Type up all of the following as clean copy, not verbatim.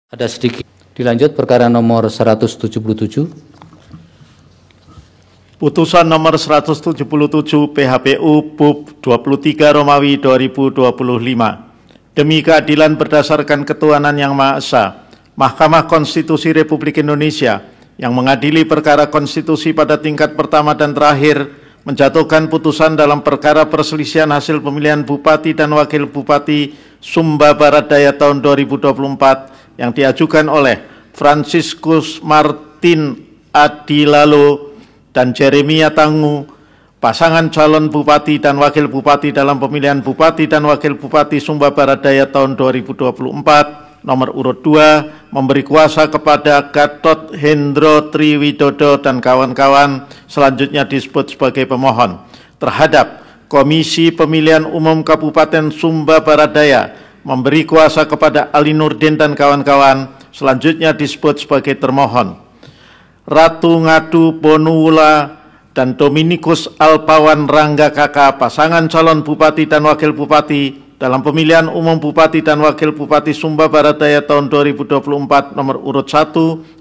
Ada sedikit. Dilanjut perkara nomor 177. Putusan nomor 177 PHPU Bub 23 Romawi 2025. Demi keadilan berdasarkan ketuhanan yang Maha Esa, Mahkamah Konstitusi Republik Indonesia yang mengadili perkara konstitusi pada tingkat pertama dan terakhir menjatuhkan putusan dalam perkara perselisihan hasil pemilihan Bupati dan Wakil Bupati Sumba Barat Daya tahun 2024 yang diajukan oleh Franciscus Martin Adilalo dan Jeremia Tangu, pasangan calon Bupati dan Wakil Bupati dalam pemilihan Bupati dan Wakil Bupati Sumba Barat Daya tahun 2024, nomor urut 2, memberi kuasa kepada Gatot Hendro Triwidodo dan kawan-kawan, selanjutnya disebut sebagai pemohon, terhadap Komisi Pemilihan Umum Kabupaten Sumba Barat Daya, memberi kuasa kepada Ali Nurdin dan kawan-kawan, selanjutnya disebut sebagai termohon, Ratu Ngadu Bonuwula dan Dominikus Alpawan Rangga Kaka, pasangan calon Bupati dan Wakil Bupati dalam pemilihan umum Bupati dan Wakil Bupati Sumba Barat Daya tahun 2024 nomor urut 1,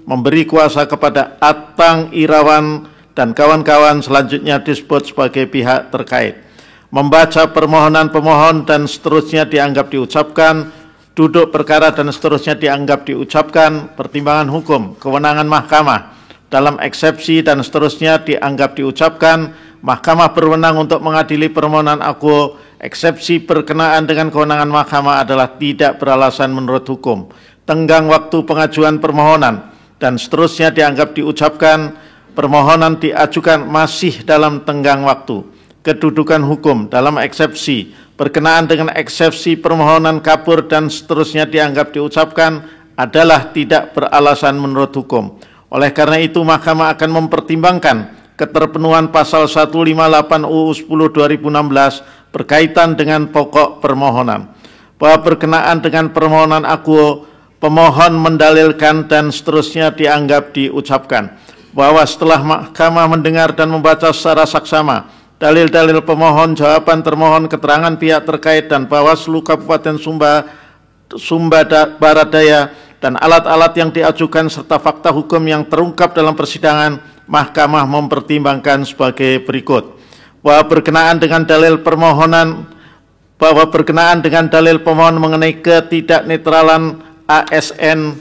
memberi kuasa kepada Atang Irawan dan kawan-kawan, selanjutnya disebut sebagai pihak terkait. Membaca permohonan pemohon dan seterusnya dianggap diucapkan, duduk perkara dan seterusnya dianggap diucapkan, pertimbangan hukum, kewenangan mahkamah dalam eksepsi dan seterusnya dianggap diucapkan, mahkamah berwenang untuk mengadili permohonan akuo, eksepsi berkenaan dengan kewenangan mahkamah adalah tidak beralasan menurut hukum, tenggang waktu pengajuan permohonan dan seterusnya dianggap diucapkan, permohonan diajukan masih dalam tenggang waktu. Kedudukan hukum dalam eksepsi berkenaan dengan eksepsi permohonan kabur dan seterusnya dianggap diucapkan adalah tidak beralasan menurut hukum. Oleh karena itu, mahkamah akan mempertimbangkan keterpenuhan pasal 158 UU 10 2016 berkaitan dengan pokok permohonan. Bahwa berkenaan dengan permohonan akuo, pemohon mendalilkan dan seterusnya dianggap diucapkan. Bahwa setelah mahkamah mendengar dan membaca secara saksama dalil-dalil pemohon, jawaban termohon, keterangan pihak terkait dan Bawaslu Kabupaten Sumba Barat Daya dan alat-alat yang diajukan serta fakta hukum yang terungkap dalam persidangan, mahkamah mempertimbangkan sebagai berikut. Bahwa berkenaan dengan dalil pemohon mengenai ketidaknetralan ASN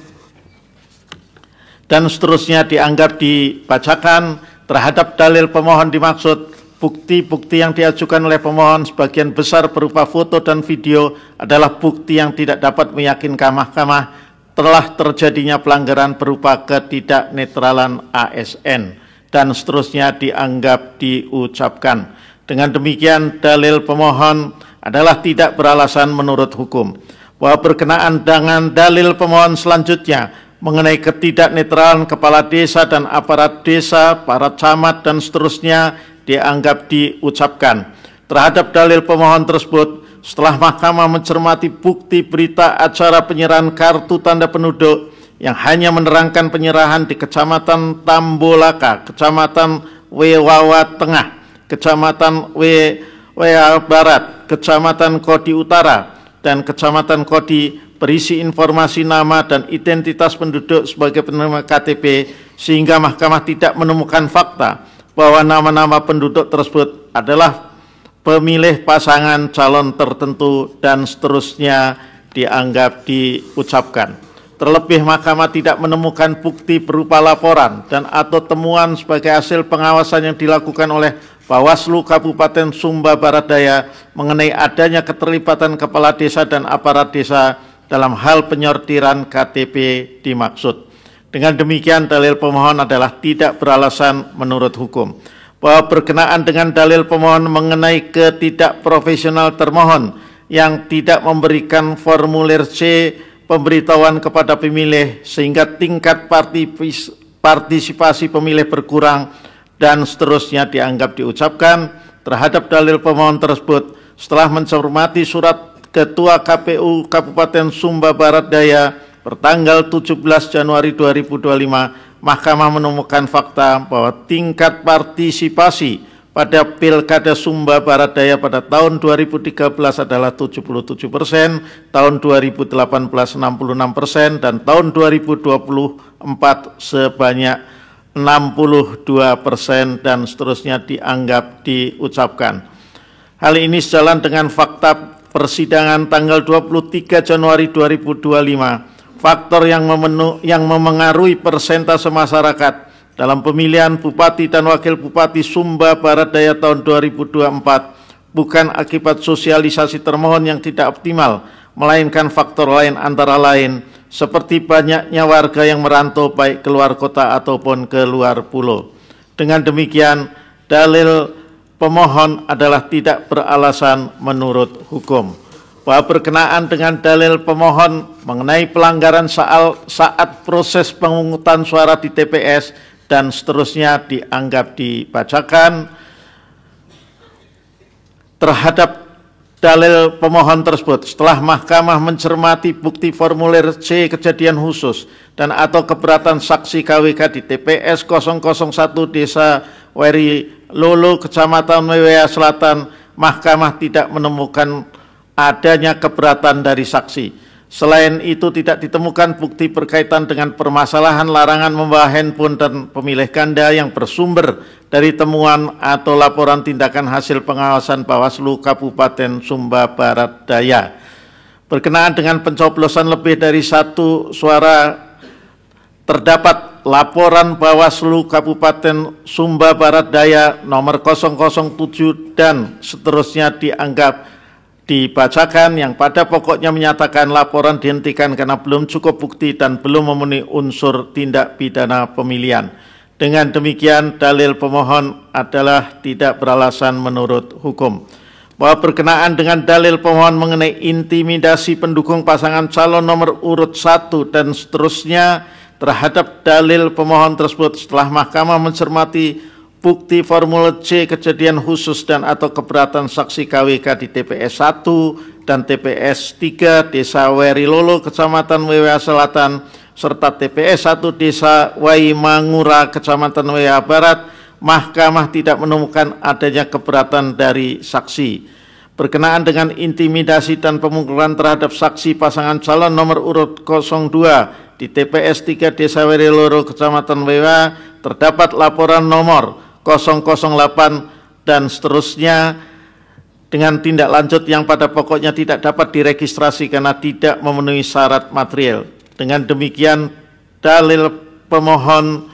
dan seterusnya dianggap dibacakan. Terhadap dalil pemohon dimaksud, bukti-bukti yang diajukan oleh pemohon sebagian besar berupa foto dan video adalah bukti yang tidak dapat meyakinkan mahkamah telah terjadinya pelanggaran berupa ketidaknetralan ASN dan seterusnya dianggap diucapkan. Dengan demikian, dalil pemohon adalah tidak beralasan menurut hukum. Bahwa berkenaan dengan dalil pemohon selanjutnya mengenai ketidaknetralan kepala desa dan aparat desa, para camat dan seterusnya dianggap diucapkan. Terhadap dalil pemohon tersebut, setelah mahkamah mencermati bukti berita acara penyerahan kartu tanda penduduk yang hanya menerangkan penyerahan di Kecamatan Tambolaka, Kecamatan Wewawa Tengah, Kecamatan Wewawa Barat, Kecamatan Kodi Utara, dan Kecamatan Kodi, berisi informasi nama dan identitas penduduk sebagai penerima KTP, sehingga mahkamah tidak menemukan fakta bahwa nama-nama penduduk tersebut adalah pemilih pasangan calon tertentu dan seterusnya dianggap diucapkan. Terlebih, mahkamah tidak menemukan bukti berupa laporan dan atau temuan sebagai hasil pengawasan yang dilakukan oleh Bawaslu Kabupaten Sumba Barat Daya mengenai adanya keterlibatan kepala desa dan aparat desa dalam hal penyortiran KTP dimaksud. Dengan demikian, dalil pemohon adalah tidak beralasan menurut hukum. Bahwa berkenaan dengan dalil pemohon mengenai ketidakprofesional termohon yang tidak memberikan formulir C pemberitahuan kepada pemilih sehingga tingkat partisipasi pemilih berkurang dan seterusnya dianggap diucapkan. Terhadap dalil pemohon tersebut, setelah mencermati surat Ketua KPU Kabupaten Sumba Barat Daya bertanggal 17 Januari 2025, mahkamah menemukan fakta bahwa tingkat partisipasi pada Pilkada Sumba Barat Daya pada tahun 2013 adalah 77%, tahun 2018 66%, dan tahun 2024 sebanyak 62% dan seterusnya dianggap diucapkan. Hal ini sejalan dengan fakta persidangan tanggal 23 Januari 2025. Faktor yang memengaruhi persentase masyarakat dalam pemilihan Bupati dan Wakil Bupati Sumba Barat Daya tahun 2024 bukan akibat sosialisasi termohon yang tidak optimal, melainkan faktor lain antara lain seperti banyaknya warga yang merantau baik keluar kota ataupun ke luar pulau. Dengan demikian, dalil pemohon adalah tidak beralasan menurut hukum. Bahwa berkenaan dengan dalil pemohon mengenai pelanggaran saat proses pemungutan suara di TPS dan seterusnya dianggap dibacakan terhadap dalil pemohon tersebut setelah mahkamah mencermati bukti formulir C kejadian khusus dan atau keberatan saksi KWK di TPS 001 Desa Weri Lolo, Kecamatan Mewea Selatan, mahkamah tidak menemukan adanya keberatan dari saksi. Selain itu tidak ditemukan bukti berkaitan dengan permasalahan larangan membawa handphone dan pemilih ganda yang bersumber dari temuan atau laporan tindakan hasil pengawasan Bawaslu Kabupaten Sumba Barat Daya. Berkenaan dengan pencoblosan lebih dari 1 suara, terdapat laporan Bawaslu Kabupaten Sumba Barat Daya nomor 007 dan seterusnya dianggap dibacakan yang pada pokoknya menyatakan laporan dihentikan karena belum cukup bukti dan belum memenuhi unsur tindak pidana pemilihan. Dengan demikian, dalil pemohon adalah tidak beralasan menurut hukum. Bahwa berkenaan dengan dalil pemohon mengenai intimidasi pendukung pasangan calon nomor urut 1 dan seterusnya terhadap dalil pemohon tersebut setelah mahkamah mencermati bukti formulir C kejadian khusus dan atau keberatan saksi KWK di TPS 1 dan TPS 3 Desa Weri Lolo, Kecamatan Mewea Selatan, serta TPS 1 Desa Waimangura, Kecamatan Mewea Barat, mahkamah tidak menemukan adanya keberatan dari saksi. Berkenaan dengan intimidasi dan pemukulan terhadap saksi pasangan calon nomor urut 02 di TPS 3 Desa Weri Lolo, Kecamatan Mewea, terdapat laporan nomor 008 dan seterusnya dengan tindak lanjut yang pada pokoknya tidak dapat diregistrasi karena tidak memenuhi syarat material. Dengan demikian, dalil pemohon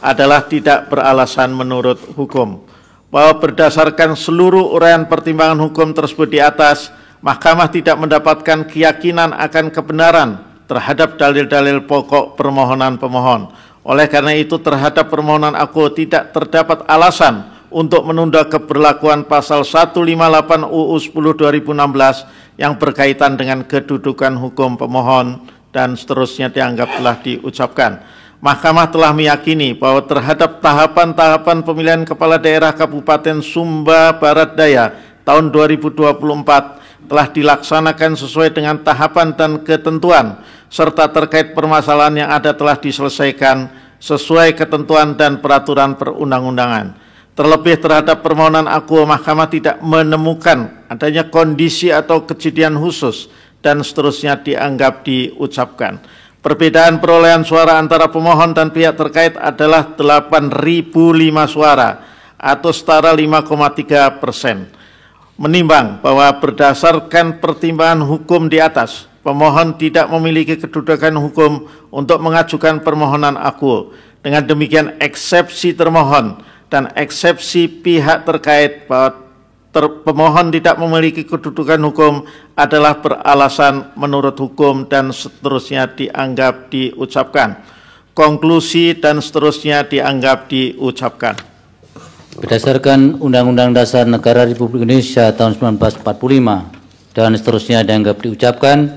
adalah tidak beralasan menurut hukum. Bahwa berdasarkan seluruh uraian pertimbangan hukum tersebut di atas, mahkamah tidak mendapatkan keyakinan akan kebenaran terhadap dalil-dalil pokok permohonan pemohon. Oleh karena itu, terhadap permohonan aku tidak terdapat alasan untuk menunda keberlakuan pasal 158 UU 10 2016 yang berkaitan dengan kedudukan hukum pemohon dan seterusnya dianggap telah diucapkan. Mahkamah telah meyakini bahwa terhadap tahapan-tahapan pemilihan kepala daerah Kabupaten Sumba Barat Daya tahun 2024 telah dilaksanakan sesuai dengan tahapan dan ketentuan, serta terkait permasalahan yang ada telah diselesaikan sesuai ketentuan dan peraturan perundang-undangan. Terlebih terhadap permohonan aku, mahkamah tidak menemukan adanya kondisi atau kejadian khusus dan seterusnya dianggap diucapkan. Perbedaan perolehan suara antara pemohon dan pihak terkait adalah 8.005 suara atau setara 5,3%. Menimbang bahwa berdasarkan pertimbangan hukum di atas, pemohon tidak memiliki kedudukan hukum untuk mengajukan permohonan aku. Dengan demikian, eksepsi termohon dan eksepsi pihak terkait bahwa pemohon tidak memiliki kedudukan hukum adalah beralasan menurut hukum dan seterusnya dianggap diucapkan. Konklusi dan seterusnya dianggap diucapkan. Berdasarkan Undang-Undang Dasar Negara Republik Indonesia tahun 1945 dan seterusnya dianggap diucapkan,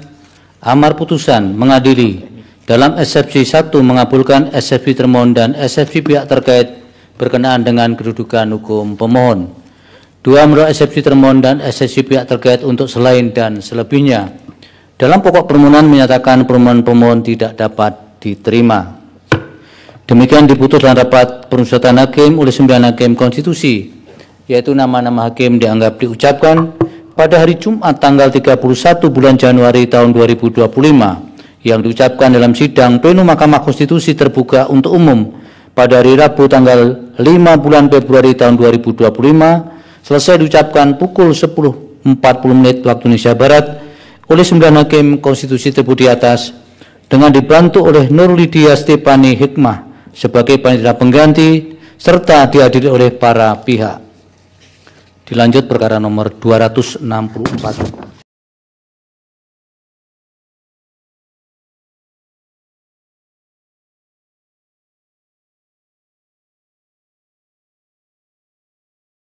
amar putusan mengadili dalam eksepsi 1 mengabulkan eksepsi termohon dan eksepsi pihak terkait berkenaan dengan kedudukan hukum pemohon. 2 menurut eksepsi termohon dan eksepsi pihak terkait untuk selain dan selebihnya. Dalam pokok permohonan menyatakan permohonan pemohon tidak dapat diterima. Demikian diputus dalam rapat permusyawaratan hakim oleh 9 hakim konstitusi yaitu nama-nama hakim dianggap diucapkan pada hari Jumat tanggal 31 bulan Januari tahun 2025 yang diucapkan dalam sidang Pleno Mahkamah Konstitusi terbuka untuk umum pada hari Rabu tanggal 5 bulan Februari tahun 2025 selesai diucapkan pukul 10.40 waktu Indonesia Barat oleh 9 hakim konstitusi tersebut di atas dengan dibantu oleh Nur Lydia Stefani Hikmah sebagai panitia pengganti serta dihadiri oleh para pihak. Dilanjut perkara nomor 264.